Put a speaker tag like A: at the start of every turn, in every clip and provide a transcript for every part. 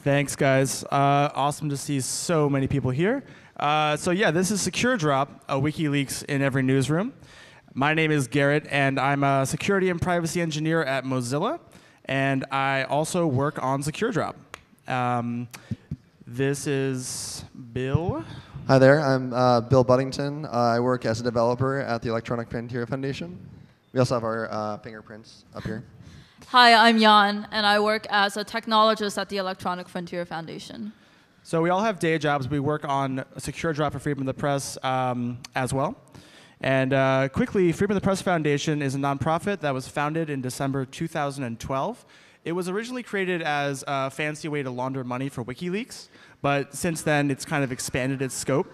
A: Thanks, guys. Awesome to see so many people here. So yeah, this is SecureDrop, a WikiLeaks in every newsroom. My name is Garrett, and I'm a security and privacy engineer at Mozilla, and I also work on SecureDrop. This is Bill.
B: Hi there, I'm Bill Buddington. I work as a developer at the Electronic Frontier Foundation. We also have our fingerprints up here.
C: Hi, I'm Jan, and I work as a technologist at the Electronic Frontier Foundation.
A: So we all have day jobs. We work on SecureDrop for Freedom of the Press as well. And quickly, Freedom of the Press Foundation is a nonprofit that was founded in December 2012. It was originally created as a fancy way to launder money for WikiLeaks, but since then, it's kind of expanded its scope.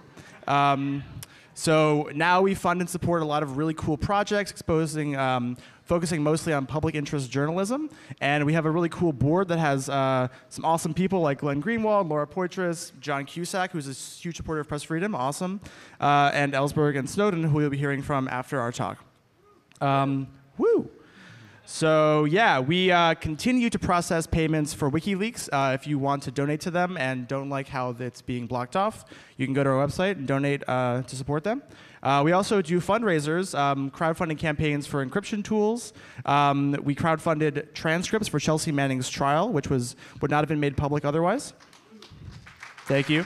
A: So now we fund and support a lot of really cool projects focusing mostly on public interest journalism. And we have a really cool board that has some awesome people like Glenn Greenwald, Laura Poitras, John Cusack, who's a huge supporter of press freedom, awesome, and Ellsberg and Snowden, who we'll be hearing from after our talk. Woo! So yeah, we continue to process payments for WikiLeaks. If you want to donate to them and don't like how it's being blocked off, you can go to our website and donate to support them. We also do fundraisers, crowdfunding campaigns for encryption tools. We crowdfunded transcripts for Chelsea Manning's trial, which would not have been made public otherwise. Thank you.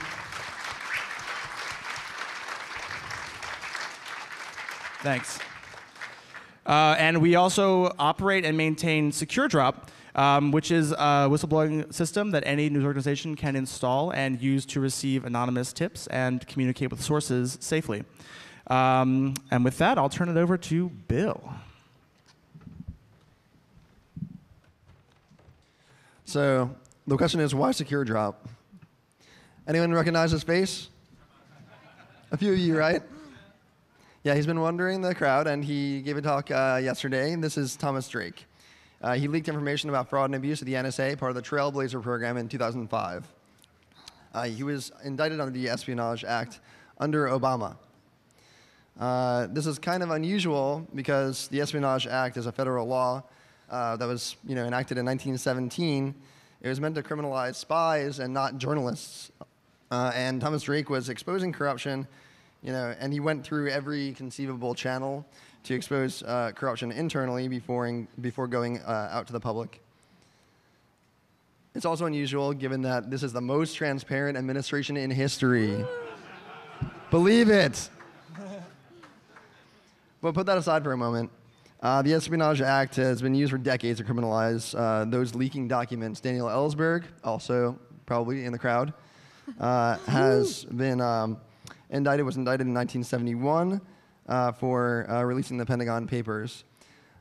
A: Thanks. And we also operate and maintain SecureDrop, which is a whistleblowing system that any news organization can install and use to receive anonymous tips and communicate with sources safely. And with that, I'll turn it over to Bill.
B: So the question is, why SecureDrop? Anyone recognize his face? A few of you, right? Yeah, he's been wandering the crowd, and he gave a talk yesterday. This is Thomas Drake. He leaked information about fraud and abuse at the NSA, part of the Trailblazer program in 2005. He was indicted under the Espionage Act under Obama. This is kind of unusual because the Espionage Act is a federal law that was enacted in 1917. It was meant to criminalize spies and not journalists. And Thomas Drake was exposing corruption, and he went through every conceivable channel to expose corruption internally before going out to the public. It's also unusual given that this is the most transparent administration in history. Believe it. But put that aside for a moment. The Espionage Act has been used for decades to criminalize those leaking documents. Daniel Ellsberg, also probably in the crowd, was indicted in 1971 for releasing the Pentagon Papers.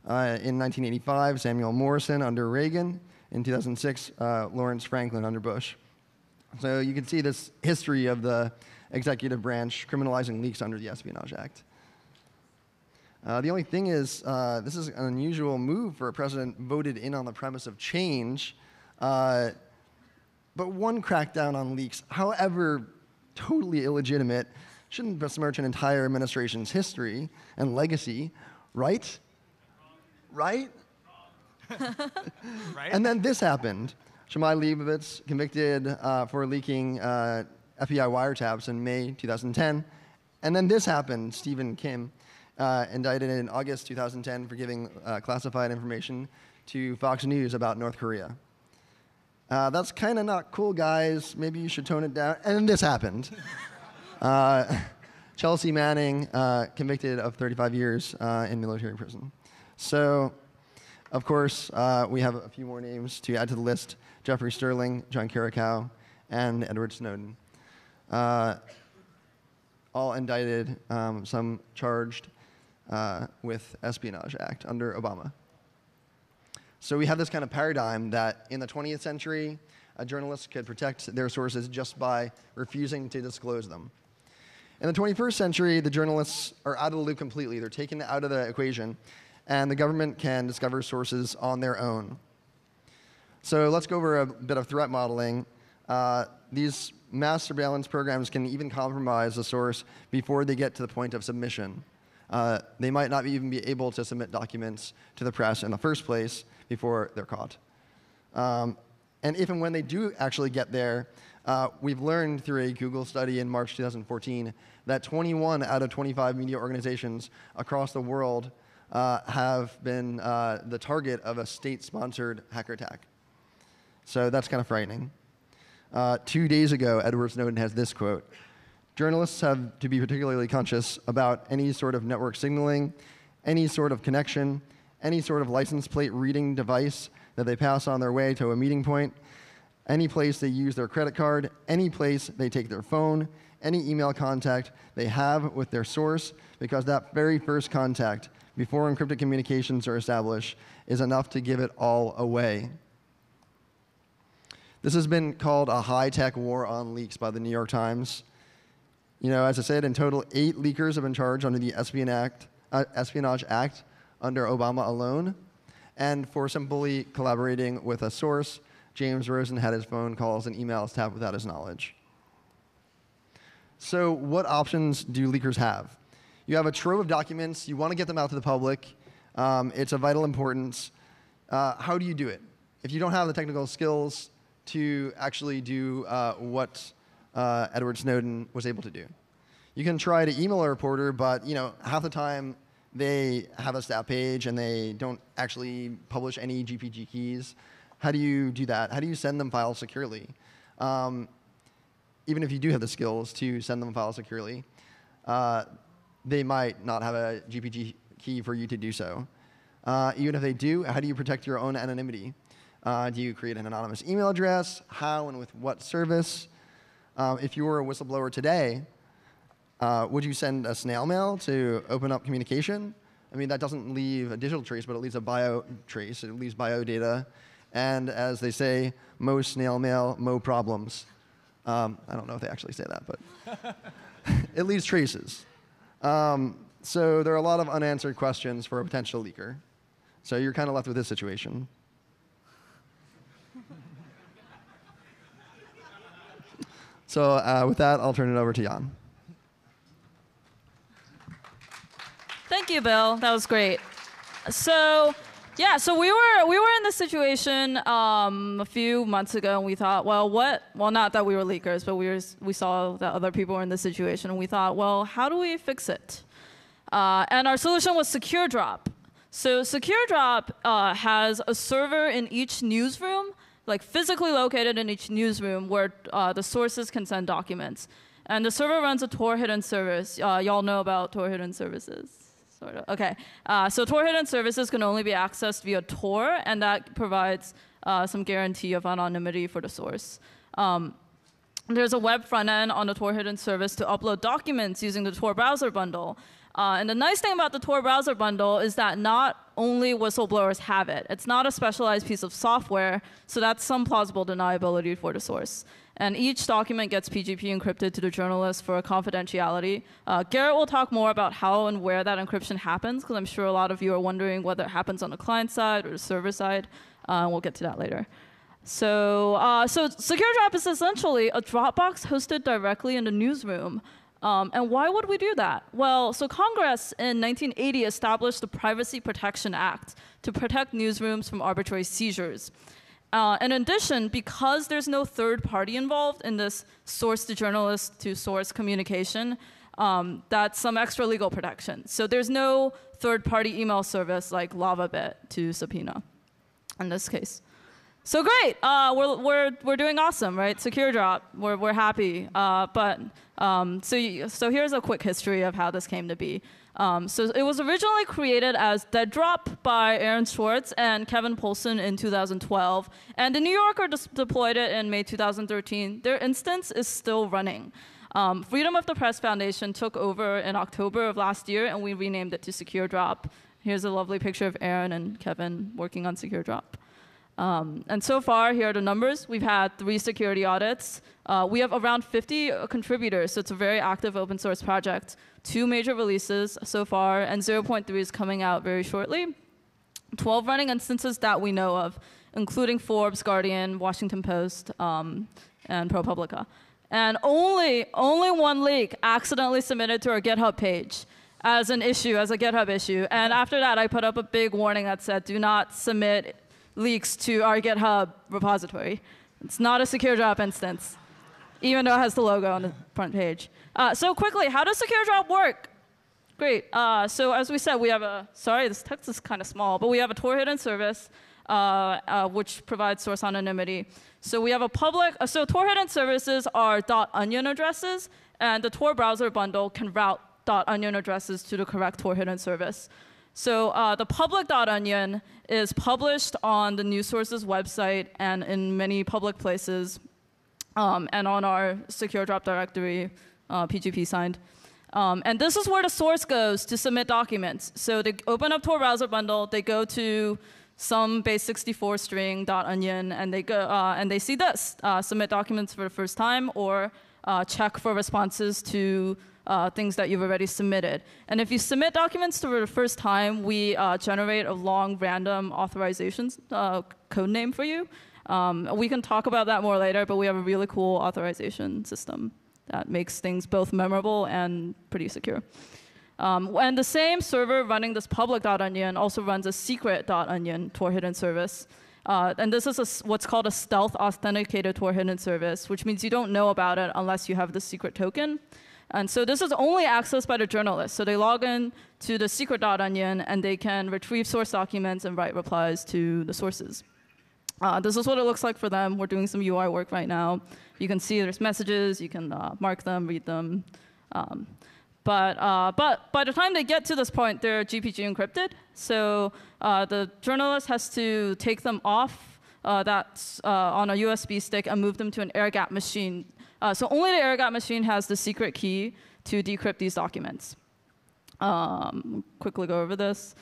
B: In 1985, Samuel Morrison under Reagan. In 2006, Lawrence Franklin under Bush. So you can see this history of the executive branch criminalizing leaks under the Espionage Act. The only thing is, this is an unusual move for a president voted in on the premise of change. But one crackdown on leaks, however totally illegitimate, shouldn't besmirch an entire administration's history and legacy, right? Right?
A: Right?
B: And then this happened. Shimei Leibovitz convicted for leaking FBI wiretaps in May 2010. And then this happened. Stephen Kim indicted in August 2010 for giving classified information to Fox News about North Korea. That's kind of not cool, guys. Maybe you should tone it down. And then this happened. Chelsea Manning convicted of 35 years in military prison. So, of course, we have a few more names to add to the list. Jeffrey Sterling, John Carricow, and Edward Snowden. All indicted, some charged with Espionage Act under Obama. So we have this kind of paradigm that in the 20th century, a journalist could protect their sources just by refusing to disclose them. In the 21st century, the journalists are out of the loop completely. They're taken out of the equation, and the government can discover sources on their own. So let's go over a bit of threat modeling. These mass surveillance programs can even compromise a source before they get to the point of submission. They might not even be able to submit documents to the press in the first place before they're caught. And if and when they do actually get there, we've learned through a Google study in March 2014 that 21 out of 25 media organizations across the world have been the target of a state-sponsored hacker attack. So that's kind of frightening. 2 days ago, Edward Snowden has this quote: "Journalists have to be particularly conscious about any sort of network signaling, any sort of connection, any sort of license plate reading device that they pass on their way to a meeting point, any place they use their credit card, any place they take their phone, any email contact they have with their source, because that very first contact, before encrypted communications are established, is enough to give it all away." This has been called a high-tech war on leaks by the New York Times. You know, as I said, in total, 8 leakers have been charged under the Espionage Act under Obama alone. And for simply collaborating with a source, James Rosen had his phone calls and emails tapped without his knowledge. So what options do leakers have? You have a trove of documents. You want to get them out to the public. It's of vital importance. How do you do it? If you don't have the technical skills to actually do what Edward Snowden was able to do, you can try to email a reporter, but half the time they have a stat page and they don't actually publish any GPG keys. How do you do that? How do you send them files securely? Even if you do have the skills to send them files securely, they might not have a GPG key for you to do so. Even if they do, how do you protect your own anonymity? Do you create an anonymous email address? How and with what service? If you were a whistleblower today, would you send a snail mail to open up communication? I mean, that doesn't leave a digital trace, but it leaves a bio trace. It leaves bio data. And as they say, mo snail mail, mo problems. I don't know if they actually say that, but it leaves traces. So there are a lot of unanswered questions for a potential leaker. So you're kind of left with this situation. So with that, I'll turn it over to Jan.
C: Thank you, Bill. That was great. So yeah, so we were in this situation a few months ago, and we thought, well, not that we were leakers, but we saw that other people were in this situation, and we thought, well, how do we fix it? And our solution was SecureDrop. So SecureDrop has a server in each newsroom, like physically located in each newsroom, where the sources can send documents. And the server runs a Tor hidden service. Y'all know about Tor hidden services? Sort of. OK. So Tor hidden services can only be accessed via Tor, and that provides some guarantee of anonymity for the source. There's a web front end on the Tor hidden service to upload documents using the Tor browser bundle. And the nice thing about the Tor browser bundle is that not only whistleblowers have it. It's not a specialized piece of software, so that's some plausible deniability for the source. And each document gets PGP encrypted to the journalist for confidentiality. Garrett will talk more about how and where that encryption happens, because I'm sure a lot of you are wondering whether it happens on the client side or the server side. We'll get to that later. So SecureDrop is essentially a Dropbox hosted directly in the newsroom. And why would we do that? Well, so Congress in 1980 established the Privacy Protection Act to protect newsrooms from arbitrary seizures. In addition, because there's no third party involved in this source to journalist to source communication, that's some extra legal protection. So there's no third party email service like LavaBit to subpoena in this case. So great, we're doing awesome, right? SecureDrop, we're happy. So here's a quick history of how this came to be. So it was originally created as DeadDrop by Aaron Swartz and Kevin Poulsen in 2012. And the New Yorker deployed it in May 2013. Their instance is still running. Freedom of the Press Foundation took over in October of last year, and we renamed it to SecureDrop. Here's a lovely picture of Aaron and Kevin working on SecureDrop. And so far, here are the numbers. We've had 3 security audits. We have around 50 contributors, so it's a very active open source project. 2 major releases so far, and 0.3 is coming out very shortly. 12 running instances that we know of, including Forbes, Guardian, Washington Post, and ProPublica. And only 1 leak accidentally submitted to our GitHub page as an issue, as a GitHub issue. And after that, I put up a big warning that said, do not submit leaks to our GitHub repository. It's not a SecureDrop instance, even though it has the logo on the front page. So quickly, how does SecureDrop work? Great. So as we said, we have a, sorry, this text is kind of small, but we have a Tor hidden service, which provides source anonymity. So we have a public, so Tor hidden services are .onion addresses, and the Tor browser bundle can route .onion addresses to the correct Tor hidden service. So the public .onion is published on the news source's website and in many public places, and on our SecureDrop directory, PGP signed. And this is where the source goes to submit documents. So they open up Tor browser bundle, they go to some base64 string .onion, and they go and they see this: submit documents for the first time, or check for responses to things that you've already submitted. And if you submit documents for the first time, we generate a long random authorizations code name for you. We can talk about that more later, but we have a really cool authorization system that makes things both memorable and pretty secure. And the same server running this public.onion also runs a secret.onion Tor hidden service. And this is what's called a stealth authenticated Tor hidden service, which means you don't know about it unless you have the secret token. And so this is only accessed by the journalists. So they log in to the secret.onion, and they can retrieve source documents and write replies to the sources. This is what it looks like for them. We're doing some UI work right now. You can see there's messages. You can mark them, read them. But by the time they get to this point, they're GPG encrypted. So the journalist has to take them off that's on a USB stick and move them to an air-gapped machine. So only the air-gapped machine has the secret key to decrypt these documents. Quickly go over this.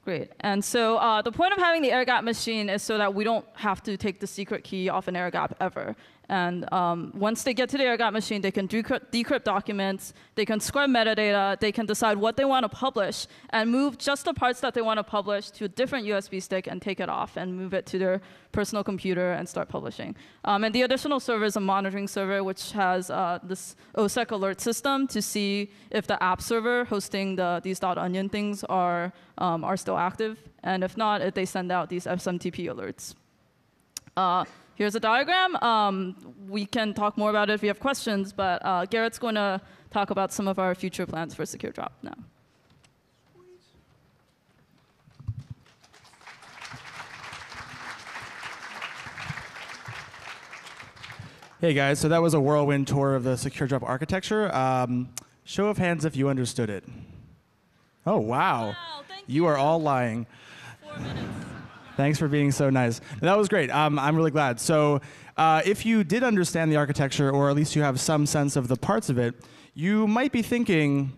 C: Great. And so the point of having the air-gapped machine is so that we don't have to take the secret key off an air-gap ever. And once they get to the air-gapped machine, they can decrypt documents, they can scrub metadata, they can decide what they want to publish, and move just the parts that they want to publish to a different USB stick and take it off and move it to their personal computer and start publishing. And the additional server is a monitoring server, which has this OSEC alert system to see if the app server hosting these .onion things are still active. And if not, they send out these SMTP alerts. Here's a diagram. We can talk more about it if you have questions, but Garrett's going to talk about some of our future plans for SecureDrop now.
A: Hey guys, so that was a whirlwind tour of the SecureDrop architecture. Show of hands if you understood it. Oh, wow.
C: Wow, thank
A: You are all lying.
C: 4 minutes.
A: Thanks for being so nice. That was great. I'm really glad. So if you did understand the architecture, or at least you have some sense of the parts of it, you might be thinking,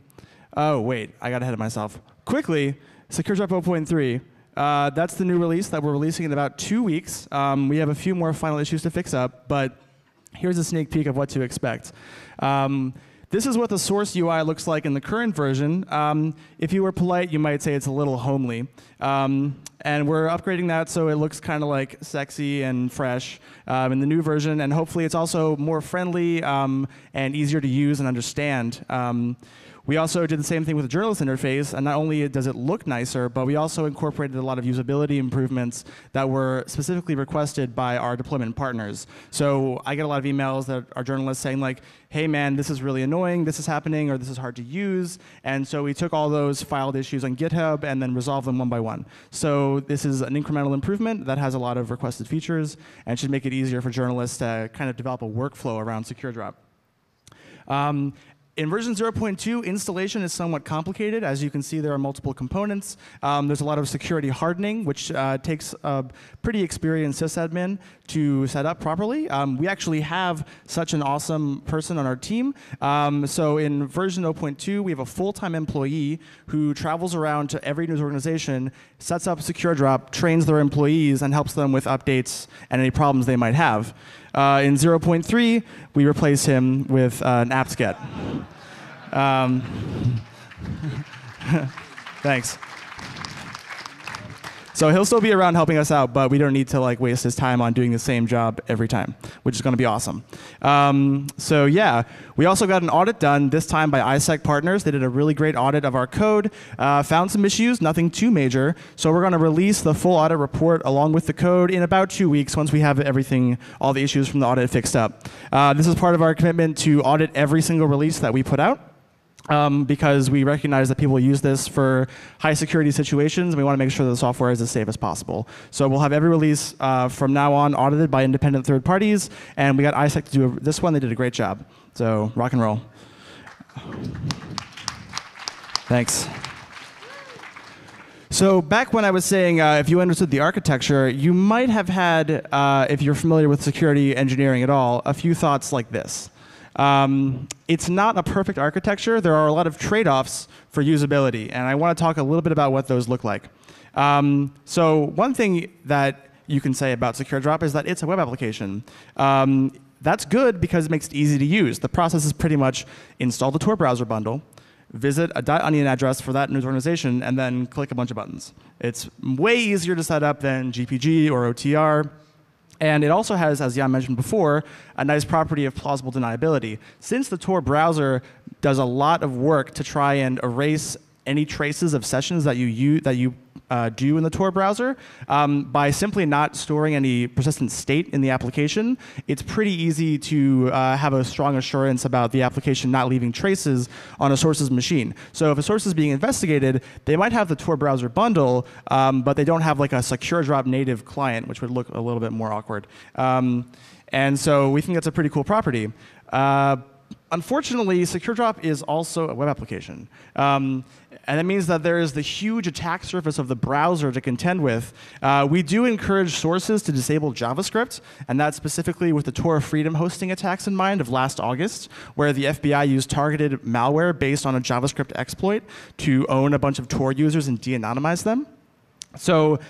A: oh, wait, I got ahead of myself. Quickly, SecureDrop 0.3. That's the new release that we're releasing in about 2 weeks. We have a few more final issues to fix up, but here's a sneak peek of what to expect. This is what the source UI looks like in the current version. If you were polite, you might say it's a little homely. And we're upgrading that so it looks kind of like sexy and fresh in the new version. And hopefully it's also more friendly and easier to use and understand. We also did the same thing with the journalist interface, and not only does it look nicer, but we also incorporated a lot of usability improvements that were specifically requested by our deployment partners. So I get a lot of emails that are journalists saying like, hey man, this is really annoying, this is happening, or this is hard to use. And so we took all those filed issues on GitHub and then resolved them one by one. So this is an incremental improvement that has a lot of requested features and should make it easier for journalists to kind of develop a workflow around SecureDrop. In version 0.2, installation is somewhat complicated. As you can see, there are multiple components. There's a lot of security hardening, which takes a pretty experienced sysadmin to set up properly. We actually have such an awesome person on our team. So in version 0.2, we have a full-time employee who travels around to every news organization, sets up SecureDrop, trains their employees, and helps them with updates and any problems they might have. In 0.3, we replace him with an apt-get. Thanks. So he'll still be around helping us out, but we don't need to like waste his time on doing the same job every time, which is going to be awesome. So yeah, we also got an audit done, this time by ISEC partners. They did a really great audit of our code, found some issues, nothing too major. So we're going to release the full audit report along with the code in about 2 weeks once we have everything, all the issues from the audit fixed up. This is part of our commitment to audit every single release that we put out. Because we recognize that people use this for high security situations, and we want to make sure that the software is as safe as possible. So we'll have every release from now on audited by independent third parties, and we got ISEC to do this one. They did a great job. So rock and roll. Thanks. So back when I was saying if you understood the architecture, you might have had, if you're familiar with security engineering at all, a few thoughts like this. It's not a perfect architecture. There are a lot of trade-offs for usability, and I want to talk a little bit about what those look like. So one thing that you can say about SecureDrop is that it's a web application. That's good because it makes it easy to use. The process is pretty much install the Tor browser bundle, visit a .onion address for that news organization, and then click a bunch of buttons. It's way easier to set up than GPG or OTR. And it also has, as Jan mentioned before, a nice property of plausible deniability. Since the Tor browser does a lot of work to try and erase any traces of sessions that you do in the Tor browser, by simply not storing any persistent state in the application, it's pretty easy to have a strong assurance about the application not leaving traces on a source's machine. So if a source is being investigated, they might have the Tor browser bundle, but they don't have like a SecureDrop native client, which would look a little bit more awkward. And so we think that's a pretty cool property. Unfortunately, SecureDrop is also a web application. And that means that there is the huge attack surface of the browser to contend with. We do encourage sources to disable JavaScript, and that's specifically with the Tor Freedom hosting attacks in mind of last August, where the FBI used targeted malware based on a JavaScript exploit to own a bunch of Tor users and de-anonymize them. So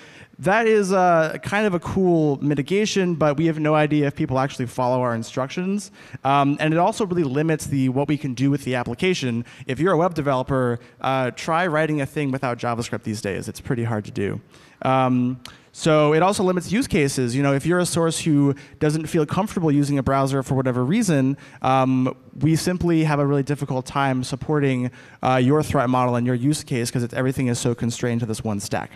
A: that is kind of a cool mitigation, but we have no idea if people actually follow our instructions. And it also really limits what we can do with the application. If you're a web developer, try writing a thing without JavaScript these days. It's pretty hard to do. So it also limits use cases. You know, if you're a source who doesn't feel comfortable using a browser for whatever reason, we simply have a really difficult time supporting your threat model and your use case because everything is so constrained to this one stack.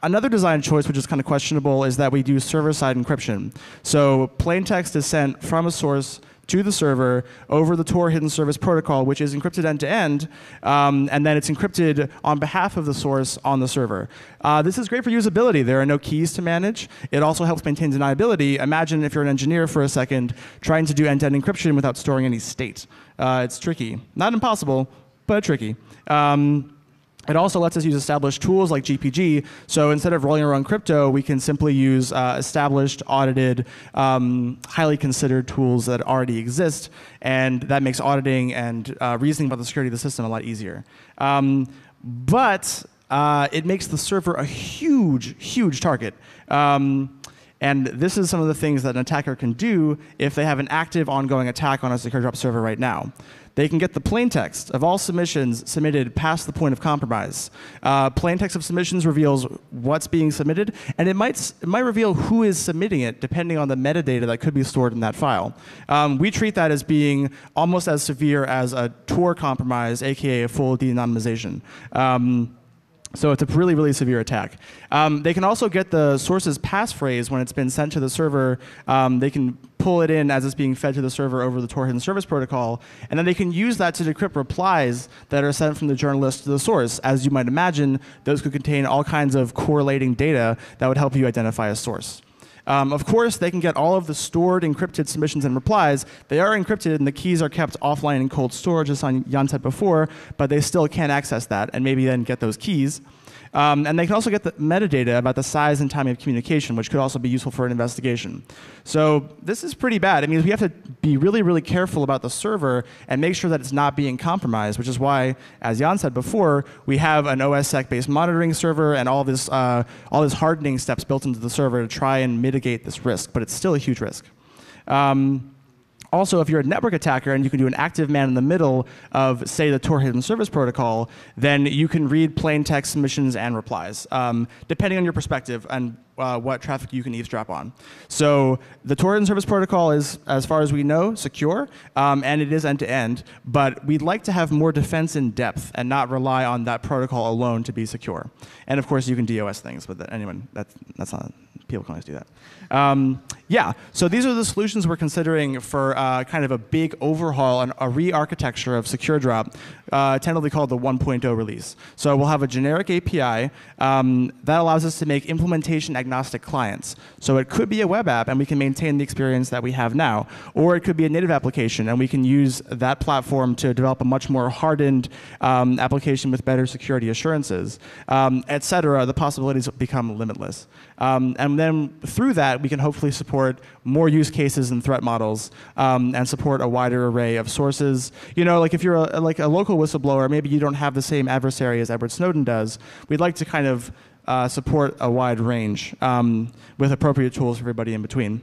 A: Another design choice, which is kind of questionable, is that we do server-side encryption. So plain text is sent from a source to the server over the Tor hidden service protocol, which is encrypted end-to-end, and then it's encrypted on behalf of the source on the server. This is great for usability. There are no keys to manage. It also helps maintain deniability. Imagine if you're an engineer for a second trying to do end-to-end encryption without storing any state. It's tricky. Not impossible, but tricky. It also lets us use established tools like GPG. So instead of rolling our own crypto, we can simply use established, audited, highly considered tools that already exist. And that makes auditing and reasoning about the security of the system a lot easier. But it makes the server a huge, huge target. And this is some of the things that an attacker can do if they have an active, ongoing attack on a SecureDrop server right now. They can get the plain text of all submissions submitted past the point of compromise. Plain text of submissions reveals what's being submitted, and it might reveal who is submitting it, depending on the metadata that could be stored in that file. We treat that as being almost as severe as a Tor compromise, aka a full de-anonymization. So it's a really, really severe attack. They can also get the source's passphrase when it's been sent to the server. They can pull it in as it's being fed to the server over the Tor hidden service protocol, and then they can use that to decrypt replies that are sent from the journalist to the source. As you might imagine, those could contain all kinds of correlating data that would help you identify a source. Of course, they can get all of the stored encrypted submissions and replies. They are encrypted, and the keys are kept offline in cold storage, as Jan said before, but they still can't access that, and maybe then get those keys. And they can also get the metadata about the size and timing of communication, which could also be useful for an investigation. So this is pretty bad. It means we have to be really, really careful about the server and make sure that it's not being compromised, which is why, as Jan said before, we have an OSSec-based monitoring server and all this hardening steps built into the server to try and mitigate this risk, but it's still a huge risk. Also, if you're a network attacker and you can do an active man in the middle of, say, the Tor hidden service protocol, then you can read plain text submissions and replies, depending on your perspective and what traffic you can eavesdrop on. So the Tor hidden service protocol is, as far as we know, secure, and it is end-to-end, but we'd like to have more defense in depth and not rely on that protocol alone to be secure. And of course, you can DOS things, but that's not, people can always do that. Yeah, so these are the solutions we're considering for kind of a big overhaul and a re-architecture of SecureDrop, tentatively called the 1.0 release. So we'll have a generic API that allows us to make implementation agnostic clients. So it could be a web app, and we can maintain the experience that we have now. Or it could be a native application, and we can use that platform to develop a much more hardened application with better security assurances, et cetera. The possibilities become limitless. And then through that, we can hopefully support more use cases and threat models, and support a wider array of sources. You know, like if you're like a local whistleblower, maybe you don't have the same adversary as Edward Snowden does. We'd like to kind of support a wide range with appropriate tools for everybody in between.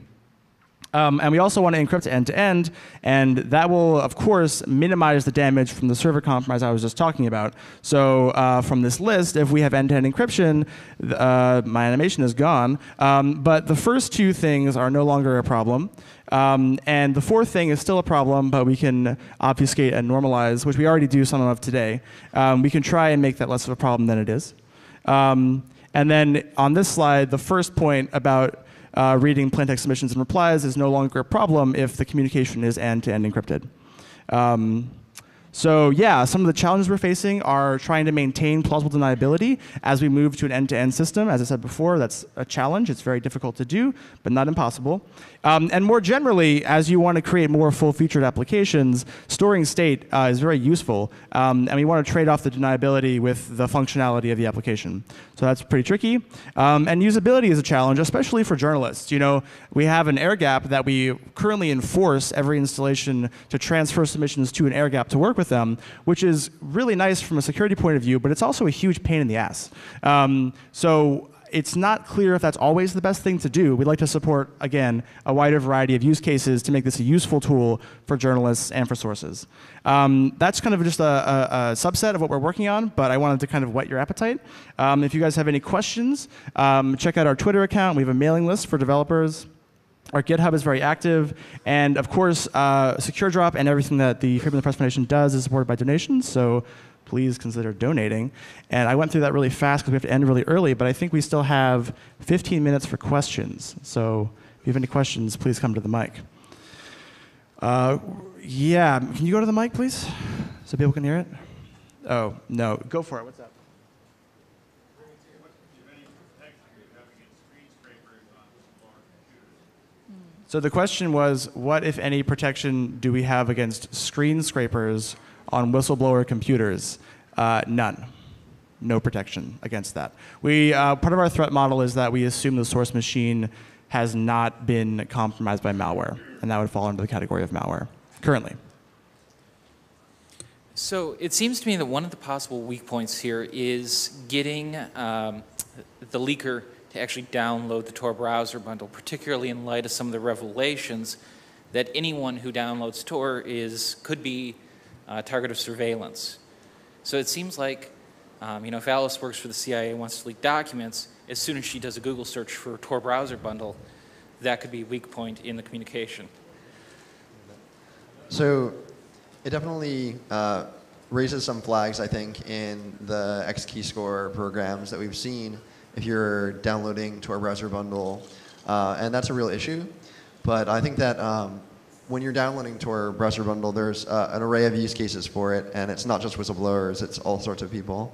A: And we also want to encrypt end-to-end, and that will, of course, minimize the damage from the server compromise I was just talking about. So from this list, if we have end-to-end encryption, my animation is gone. But the first two things are no longer a problem. And the fourth thing is still a problem, but we can obfuscate and normalize, which we already do some of today. We can try and make that less of a problem than it is. And then on this slide, the first point about reading plaintext submissions and replies is no longer a problem if the communication is end-to-end encrypted. So yeah, some of the challenges we're facing are trying to maintain plausible deniability as we move to an end-to-end system. As I said before, that's a challenge. It's very difficult to do, but not impossible. And more generally, as you want to create more full-featured applications, storing state is very useful. And we want to trade off the deniability with the functionality of the application. So that's pretty tricky. And usability is a challenge, especially for journalists. You know, we have an air gap that we currently enforce every installation to transfer submissions to an air gap to work with them, which is really nice from a security point of view, but it's also a huge pain in the ass. So it's not clear if that's always the best thing to do. We'd like to support, again, a wider variety of use cases to make this a useful tool for journalists and for sources. That's kind of just a subset of what we're working on, but I wanted to kind of whet your appetite. If you guys have any questions, check out our Twitter account. We have a mailing list for developers. Our GitHub is very active. And of course, SecureDrop and everything that the Freedom of the Press Foundation does is supported by donations. So please consider donating. And I went through that really fast because we have to end really early, but I think we still have 15 minutes for questions. So if you have any questions, please come to the mic. Yeah, can you go to the mic, please? So people can hear it? Oh, no, go for it. What's up? So the question was, what, if any, protection do we have against screen scrapers on whistleblower computers? None. No protection against that. Part of our threat model is that we assume the source machine has not been compromised by malware, and that would fall into the category of malware currently.
D: So it seems to me that one of the possible weak points here is getting the leaker to actually download the Tor browser bundle, particularly in light of some of the revelations that anyone who downloads Tor could be a target of surveillance. So it seems like, if Alice works for the CIA and wants to leak documents, as soon as she does a Google search for Tor browser bundle, that could be a weak point in the communication.
B: So it definitely raises some flags, I think, in the X-keyscore programs that we've seen if you're downloading Tor browser bundle, and that's a real issue. But I think that when you're downloading Tor browser bundle, there's an array of use cases for it, and it's not just whistleblowers; it's all sorts of people.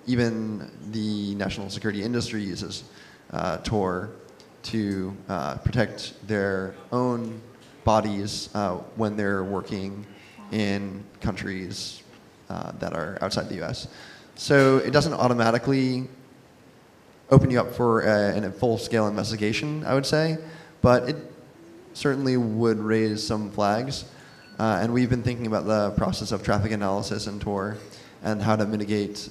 B: Even the national security industry uses Tor to protect their own bodies when they're working in countries that are outside the U.S. So it doesn't automatically open you up for a full-scale investigation, I would say, but it certainly would raise some flags. And we've been thinking about the process of traffic analysis in Tor and how to mitigate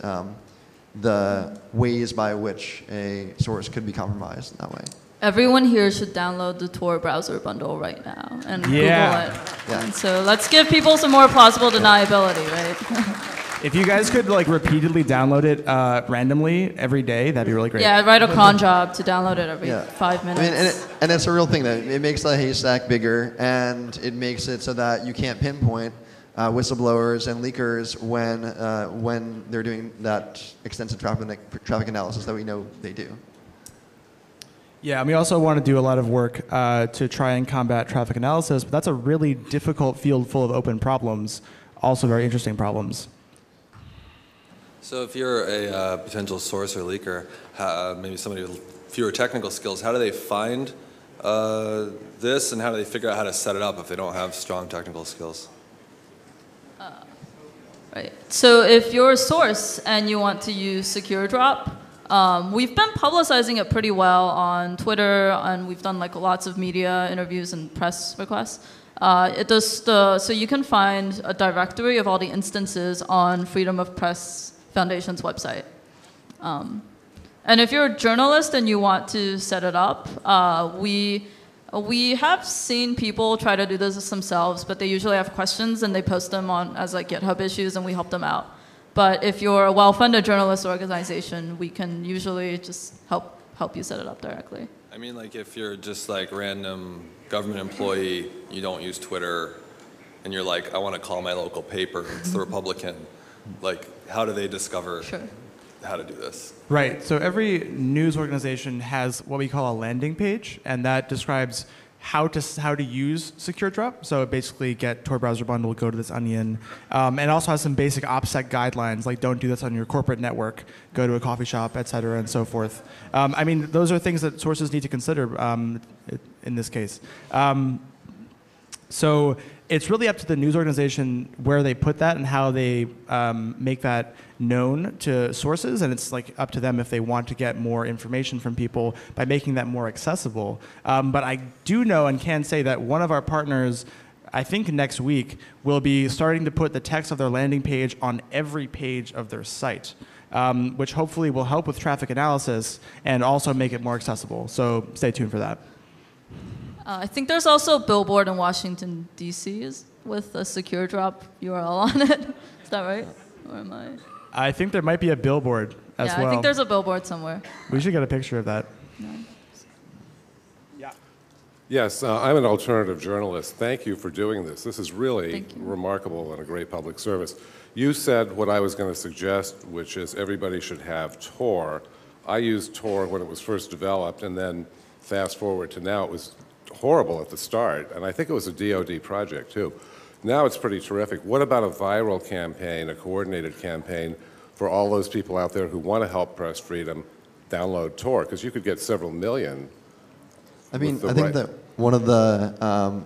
B: the ways by which a source could be compromised in that way.
C: Everyone here should download the Tor browser bundle right now and Google it.
B: Yeah.
C: And so let's give people some more plausible deniability, right?
A: If you guys could like repeatedly download it randomly every day, that'd be really great.
C: Yeah, write a cron job to download it every 5 minutes.
B: I mean, and it's a real thing that it makes the haystack bigger, and it makes it so that you can't pinpoint whistleblowers and leakers when they're doing that extensive traffic analysis that we know they do.
A: Yeah, and we also want to do a lot of work to try and combat traffic analysis, but that's a really difficult field full of open problems, also very interesting problems.
E: So if you're a potential source or leaker, maybe somebody with fewer technical skills, how do they find this, and how do they figure out how to set it up if they don't have strong technical skills?
C: Right. So if you're a source and you want to use SecureDrop, we've been publicizing it pretty well on Twitter, and we've done like lots of media interviews and press requests. So you can find a directory of all the instances on Freedom of Press Foundation's website. And if you're a journalist and you want to set it up, we have seen people try to do this themselves, but they usually have questions and they post them on as like GitHub issues, and we help them out. But if you're a well-funded journalist organization, we can usually just help you set it up directly.
E: I mean, like if you're just like random government employee, you don't use Twitter, and you're like, I want to call my local paper, it's the Republican. Like, how do they discover how to do this?
A: Right. So every news organization has what we call a landing page, and that describes how to use SecureDrop. So basically get Tor browser bundle, go to this onion, and also has some basic OPSEC guidelines, like don't do this on your corporate network, go to a coffee shop, et cetera, and so forth. I mean, those are things that sources need to consider in this case. So it's really up to the news organization where they put that and how they make that known to sources, and it's like up to them if they want to get more information from people by making that more accessible. But I do know and can say that one of our partners, I think next week, will be starting to put the text of their landing page on every page of their site, which hopefully will help with traffic analysis and also make it more accessible. So stay tuned for that.
C: I think there's also a billboard in Washington, D.C. with a SecureDrop URL on it. Is that right? Or am I?
A: I think there might be a billboard as well.
C: Yeah, I think there's a billboard somewhere.
A: We should get a picture of that.
F: Yeah. Yes, I'm an alternative journalist. Thank you for doing this. This is really remarkable and a great public service. You said what I was going to suggest, which is everybody should have Tor. I used Tor when it was first developed, and then fast forward to now, it was horrible at the start, and I think it was a DoD project too. Now it's pretty terrific. What about a viral campaign, a coordinated campaign for all those people out there who want to help press freedom download Tor? Because you could get several million.
B: I mean, I think that one of the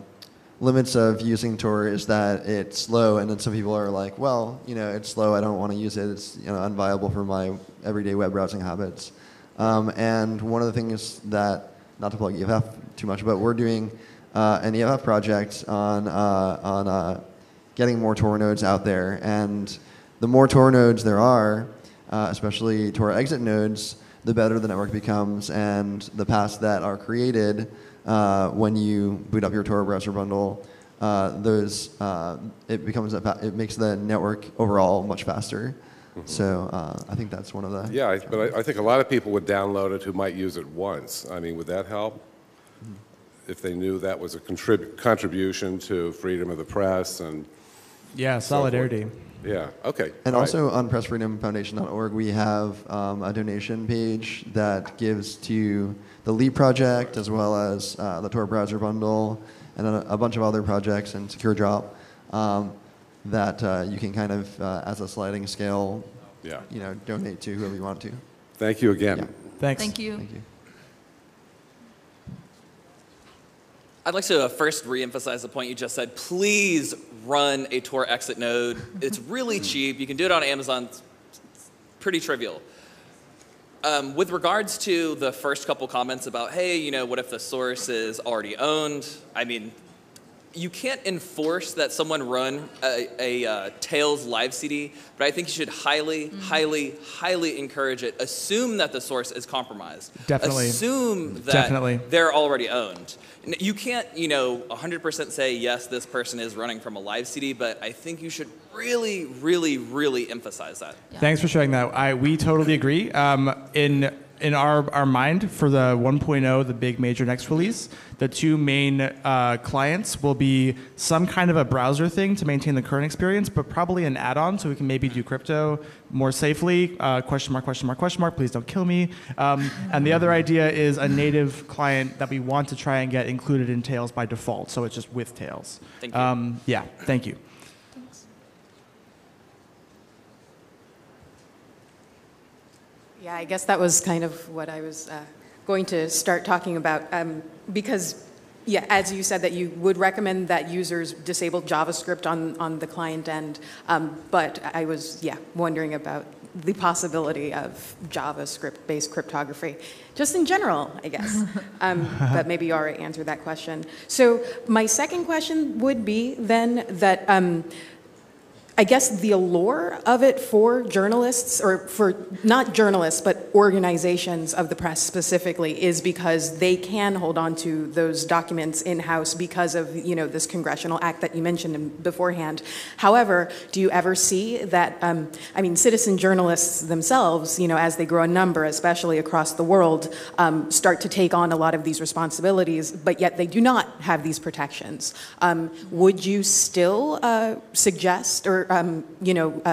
B: limits of using Tor is that it's slow, and then some people are like, well, you know, it's slow, I don't want to use it, it's unviable for my everyday web browsing habits. And one of the things that, not to plug EFF too much, but we're doing an EFF project on getting more Tor nodes out there. And the more Tor nodes there are, especially Tor exit nodes, the better the network becomes. And the paths that are created when you boot up your Tor browser bundle, it makes the network overall much faster. Mm-hmm. So I think that's one of the...
F: Yeah, but I think a lot of people would download it who might use it once. I mean, would that help? Mm-hmm. If they knew that was a contribution to freedom of the press and...
A: Yeah, solidarity.
F: Yeah, okay.
B: And also on pressfreedomfoundation.org, we have a donation page that gives to the LEAP project, as well as the Tor browser bundle, and a bunch of other projects, and SecureDrop. That you can kind of, as a sliding scale, donate to whoever you want to.
F: Thank you again.
B: Yeah.
A: Thanks.
C: Thank you.
B: Thank you.
G: I'd like to first reemphasize the point you just said. Please run a Tor exit node. It's really cheap. You can do it on Amazon. It's pretty trivial. With regards to the first couple comments about, hey, what if the source is already owned? I mean, you can't enforce that someone run a Tails live CD, but I think you should highly encourage it. Assume that the source is compromised.
A: Definitely.
G: Assume that
A: Definitely.
G: they're already owned. You can't, 100% say, yes, this person is running from a live CD, but I think you should really emphasize that.
C: Yeah.
A: Thanks for sharing that. We totally agree. In our mind, for the 1.0, the big major next release, the two main clients will be some kind of a browser thing to maintain the current experience, but probably an add-on so we can maybe do crypto more safely. Question mark, question mark, question mark, please don't kill me. And the other idea is a native client that we want to try and get included in Tails by default, so it's just with Tails.
G: Thank you.
A: Yeah, thank you.
H: Yeah, I guess that was kind of what I was going to start talking about because, yeah, as you said that you would recommend that users disable JavaScript on the client end, but I was, wondering about the possibility of JavaScript-based cryptography, just in general, I guess. But maybe you already answered that question. So my second question would be then that I guess the allure of it for journalists, or for not journalists, but organizations of the press specifically, is because they can hold on to those documents in-house because of, this congressional act that you mentioned beforehand. However, do you ever see that, citizen journalists themselves, as they grow in number, especially across the world, start to take on a lot of these responsibilities, but yet they do not have these protections? Would you still suggest, or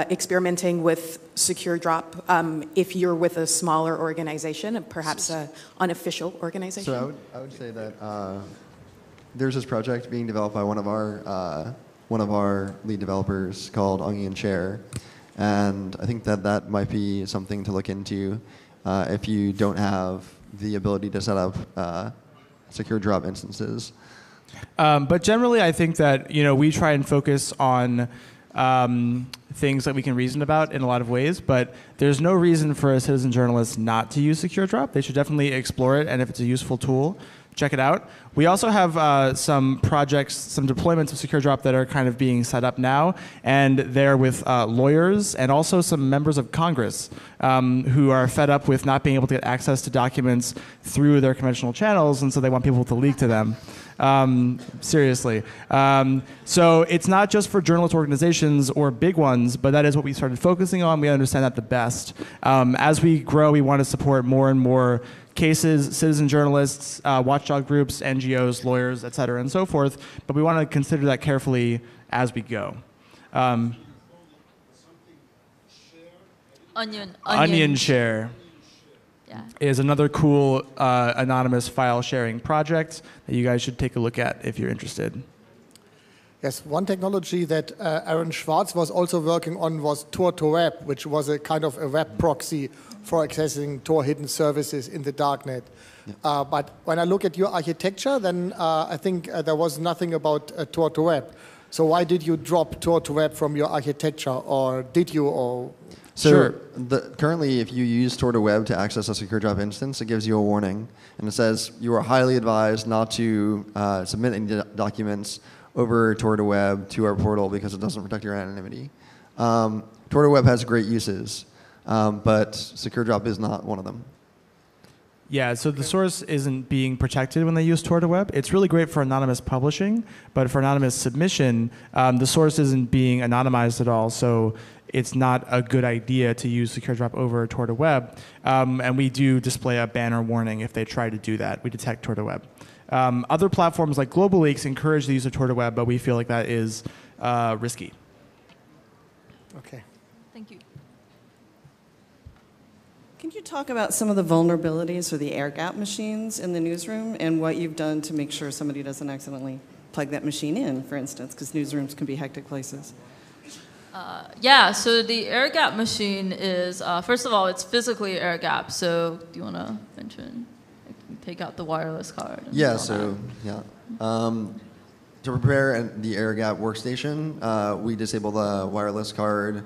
H: experimenting with SecureDrop if you're with a smaller organization, perhaps an unofficial organization?
B: So I would say that there's this project being developed by one of our lead developers called Onion Chair, and I think that might be something to look into if you don't have the ability to set up SecureDrop instances.
A: But generally, I think that we try and focus on things that we can reason about in a lot of ways, but there's no reason for a citizen journalist not to use SecureDrop. They should definitely explore it, and if it's a useful tool, check it out. We also have some projects, some deployments of SecureDrop that are kind of being set up now, and they're with lawyers and also some members of Congress who are fed up with not being able to get access to documents through their conventional channels, and so they want people to leak to them. Seriously. So it's not just for journalist organizations or big ones, but that is what we started focusing on. We understand that the best. As we grow, we want to support more and more cases, citizen journalists, watchdog groups, NGOs, lawyers, et cetera, and so forth. But we want to consider that carefully as we go. Onion Share.
C: Yeah.
A: Is another cool anonymous file sharing project that you guys should take a look at if you're interested.
I: Yes, one technology that Aaron Schwartz was also working on was Tor-to-Web, which was a kind of a web proxy for accessing Tor hidden services in the darknet. Yeah. But when I look at your architecture, then I think there was nothing about Tor-to-Web. So why did you drop Tor-to-Web from your architecture, or did you, or?
B: So
A: sure.
B: Currently, if you use Tor-to-Web to access a SecureDrop instance, it gives you a warning. And it says you are highly advised not to submit any documents over Tor-to-Web to our portal because it doesn't protect your anonymity. Tor-to-Web has great uses, but SecureDrop is not one of them.
A: Yeah, so the source isn't being protected when they use Tor-to-Web. It's really great for anonymous publishing, but for anonymous submission, the source isn't being anonymized at all, so it's not a good idea to use SecureDrop over Tor-to-Web. And we do display a banner warning if they try to do that. We detect Tor-to-Web. Other platforms like WikiLeaks encourage the use of Tor-to-Web, but we feel like that is risky.
I: Okay.
C: Thank you.
J: Can you talk about some of the vulnerabilities for the air gap machines in the newsroom and what you've done to make sure somebody doesn't accidentally plug that machine in, for instance, because newsrooms can be hectic places?
C: Yeah, so the air gap machine is, first of all, it's physically air gap. So do you want to mention, take out the wireless card?
B: Yeah, so, yeah. To prepare the air gap workstation, we disable the wireless card.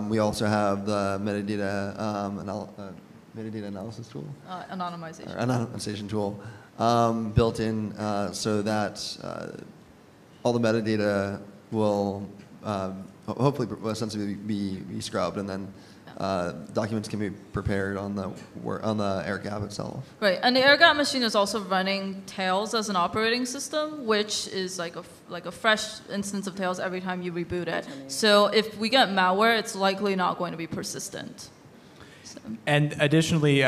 B: We also have the metadata analysis tool.
C: Anonymization.
B: Or anonymization tool built in so that all the metadata will hopefully essentially be scrubbed, and then documents can be prepared on the air gap itself.
C: Right, and the air gap machine is also running Tails as an operating system, which is like a fresh instance of Tails every time you reboot it. So if we get malware, it's likely not going to be persistent. So.
A: And additionally,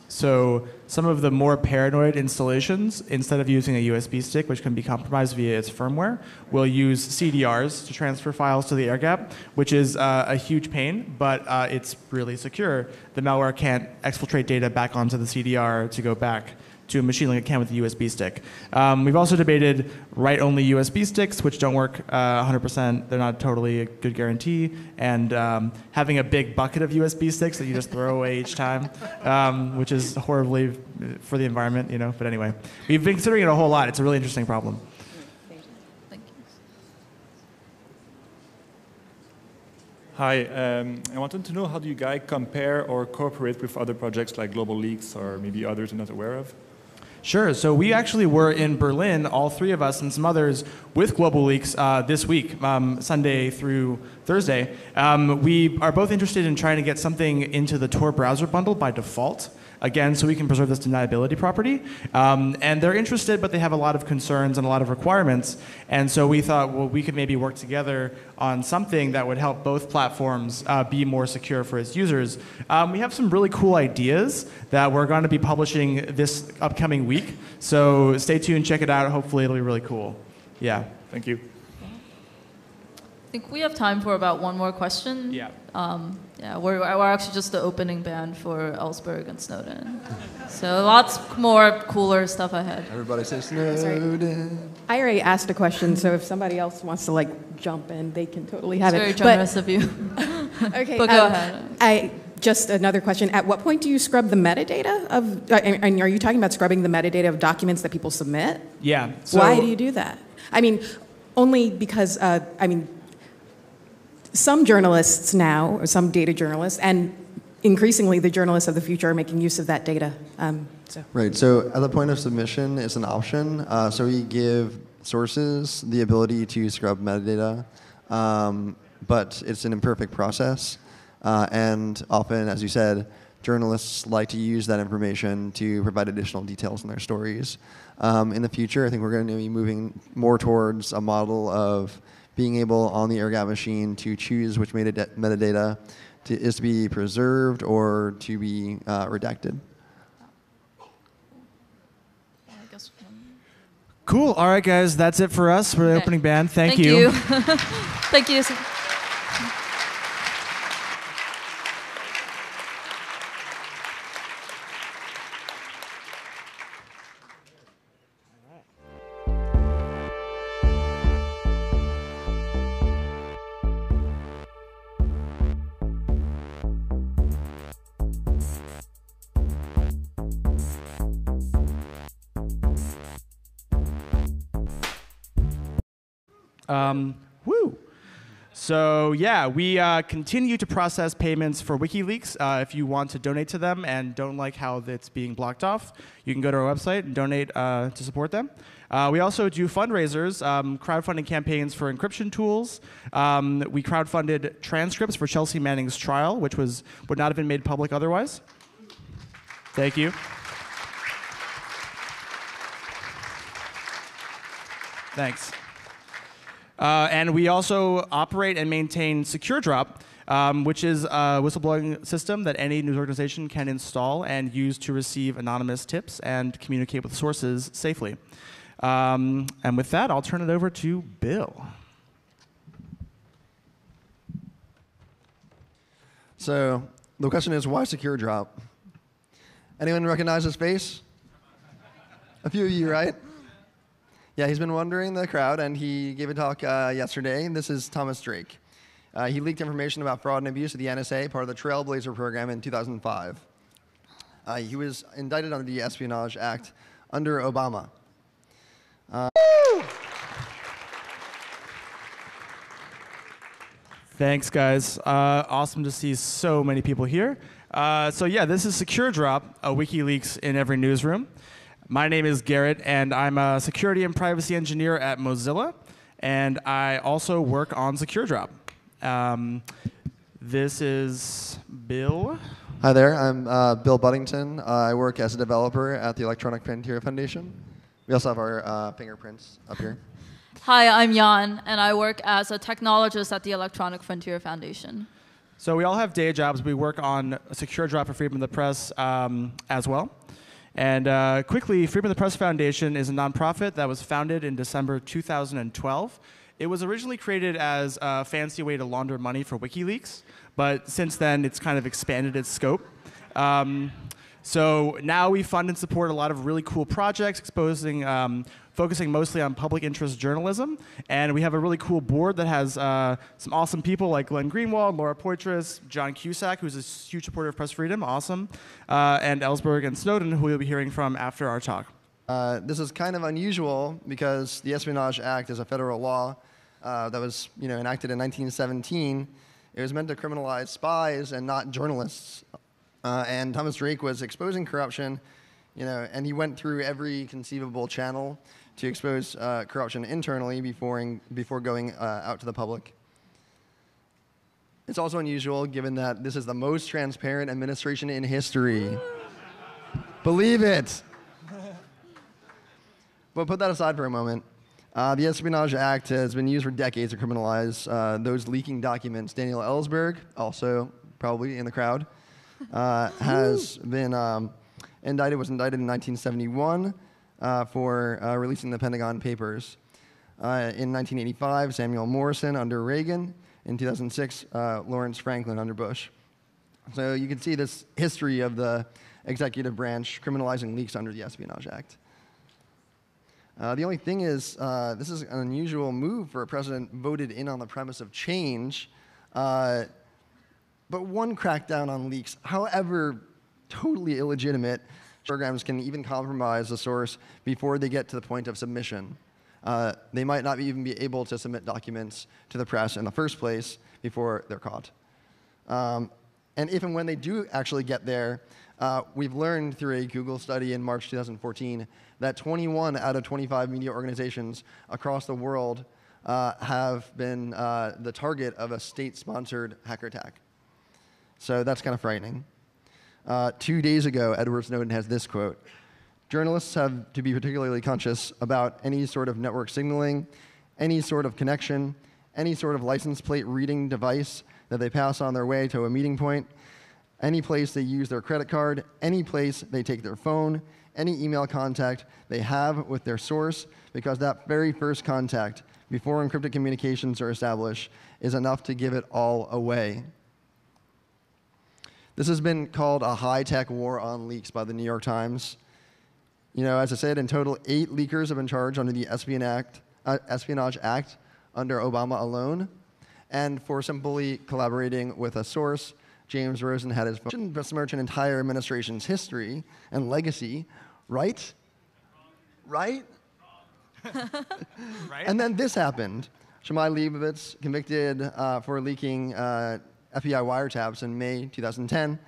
A: so some of the more paranoid installations, instead of using a USB stick, which can be compromised via its firmware, will use CDRs to transfer files to the air gap, which is a huge pain, but it's really secure. The malware can't exfiltrate data back onto the CDR to go back to a machine like it can with the USB stick. We've also debated write-only USB sticks, which don't work 100%. They're not totally a good guarantee. And having a big bucket of USB sticks that you just throw away each time, which is horribly for the environment, you know. But anyway, we've been considering it a whole lot. It's a really interesting problem.
C: Thank you.
K: Hi, I wanted to know, how do you guys compare or cooperate with other projects like WikiLeaks or maybe others you're not aware of?
A: Sure. So we actually were in Berlin, all three of us and some others, with WikiLeaks this week, Sunday through Thursday. We are both interested in trying to get something into the Tor browser bundle by default, again, so we can preserve this deniability property. And they're interested, but they have a lot of concerns and a lot of requirements. And so we thought, well, we could maybe work together on something that would help both platforms be more secure for its users. We have some really cool ideas that we're going to be publishing this upcoming week. So stay tuned, check it out. Hopefully it'll be really cool. Yeah.
K: Thank you.
C: I think we have time for about one more question.
A: Yeah.
C: Yeah, we're actually just the opening band for Ellsberg and Snowden. So lots more cooler stuff ahead.
B: Everybody say Snowden.
H: I already asked a question, so if somebody else wants to jump in, they can totally have
C: It's
H: it.
C: very generous of you.
H: Okay,
C: but go ahead.
H: Just another question. At what point do you scrub the metadata of, and are you talking about scrubbing the metadata of documents that people submit?
A: Yeah.
H: So, why do you do that? I mean, only because, some journalists now, or some data journalists, and increasingly the journalists of the future are making use of that data.
B: Right, so at the point of submission, it's an option. So we give sources the ability to scrub metadata, but it's an imperfect process. And often, as you said, journalists like to use that information to provide additional details in their stories. In the future, I think we're going to be moving more towards a model of being able on the air-gap machine to choose which metadata is to be preserved or to be redacted.
A: Cool. All right, guys, that's it for us. We're the opening band. Thank
C: you.
A: you.
C: Thank you.
A: Woo. So yeah, we continue to process payments for WikiLeaks. If you want to donate to them and don't like how it's being blocked off, you can go to our website and donate to support them. We also do fundraisers, crowdfunding campaigns for encryption tools. We crowdfunded transcripts for Chelsea Manning's trial, which would not have been made public otherwise. Thank you. Thanks. And we also operate and maintain SecureDrop, which is a whistleblowing system that any news organization can install and use to receive anonymous tips and communicate with sources safely. And with that, I'll turn it over to Bill.
B: So the question is, why SecureDrop? Anyone recognize his face? A few of you, right? Yeah, he's been wandering the crowd, and he gave a talk yesterday. This is Thomas Drake. He leaked information about fraud and abuse at the NSA, part of the Trailblazer program in 2005. He was indicted under the Espionage Act under Obama.
A: Thanks, guys. Awesome to see so many people here. So yeah, this is SecureDrop, a WikiLeaks in every newsroom. My name is Garrett, and I'm a security and privacy engineer at Mozilla. And I also work on SecureDrop. This is Bill.
B: Hi there, I'm Bill Buddington. I work as a developer at the Electronic Frontier Foundation. We also have our fingerprints up here.
C: Hi, I'm Jan, and I work as a technologist at the Electronic Frontier Foundation.
A: So we all have day jobs. We work on SecureDrop for Freedom of the Press as well. And quickly, Freedom of the Press Foundation is a nonprofit that was founded in December 2012. It was originally created as a fancy way to launder money for WikiLeaks, but since then it's kind of expanded its scope. So now we fund and support a lot of really cool projects focusing mostly on public interest journalism. And we have a really cool board that has some awesome people like Glenn Greenwald, Laura Poitras, John Cusack, who's a huge supporter of press freedom, awesome, and Ellsberg and Snowden, who you'll be hearing from after our talk.
B: This is kind of unusual because the Espionage Act is a federal law that was enacted in 1917. It was meant to criminalize spies and not journalists. And Thomas Drake was exposing corruption, and he went through every conceivable channel to expose corruption internally before going out to the public. It's also unusual given that this is the most transparent administration in history. Believe it! But put that aside for a moment. The Espionage Act has been used for decades to criminalize those leaking documents. Daniel Ellsberg, also probably in the crowd, was indicted in 1971 for releasing the Pentagon Papers. In 1985, Samuel Morrison under Reagan. In 2006, Lawrence Franklin under Bush. So you can see this history of the executive branch criminalizing leaks under the Espionage Act. The only thing is, this is an unusual move for a president voted in on the premise of change. But one crackdown on leaks, however totally illegitimate, programs can even compromise the source before they get to the point of submission. They might not even be able to submit documents to the press in the first place before they're caught. And if and when they do actually get there, we've learned through a Google study in March 2014 that 21 out of 25 media organizations across the world have been the target of a state-sponsored hacker attack. So that's kind of frightening. 2 days ago, Edward Snowden has this quote: "Journalists have to be particularly conscious about any sort of network signaling, any sort of connection, any sort of license plate reading device that they pass on their way to a meeting point, any place they use their credit card, any place they take their phone, any email contact they have with their source, because that very first contact, before encrypted communications are established, is enough to give it all away." This has been called a high-tech war on leaks by the New York Times. As I said, in total, 8 leakers have been charged under the Espionage Act under Obama alone. And for simply collaborating with a source, James Rosen had his phone. Shouldn't besmirch an entire administration's history and legacy, right? Right?
A: Right?
B: And then this happened. Shimei Leibovitz convicted for leaking FBI wiretaps in May 2010.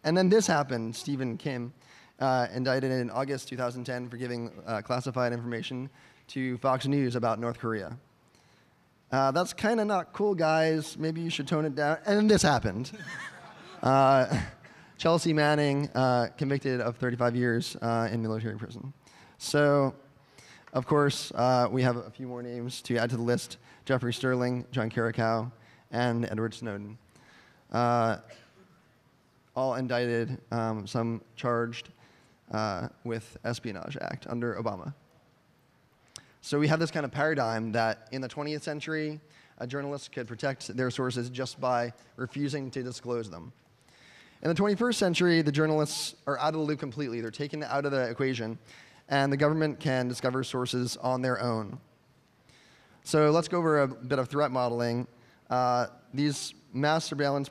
B: And then this happened. Stephen Kim, indicted in August 2010 for giving classified information to Fox News about North Korea. That's kind of not cool, guys. Maybe you should tone it down. And then this happened. Chelsea Manning, convicted of 35 years in military prison. So, of course, we have a few more names to add to the list: Jeffrey Sterling, John Carricow, and Edward Snowden. All indicted, some charged with Espionage Act under Obama. So we have this kind of paradigm that in the 20th century, a journalist could protect their sources just by refusing to disclose them. In the 21st century, the journalists are out of the loop completely. They're taken out of the equation, and the government can discover sources on their own. So let's go over a bit of threat modeling. These mass surveillance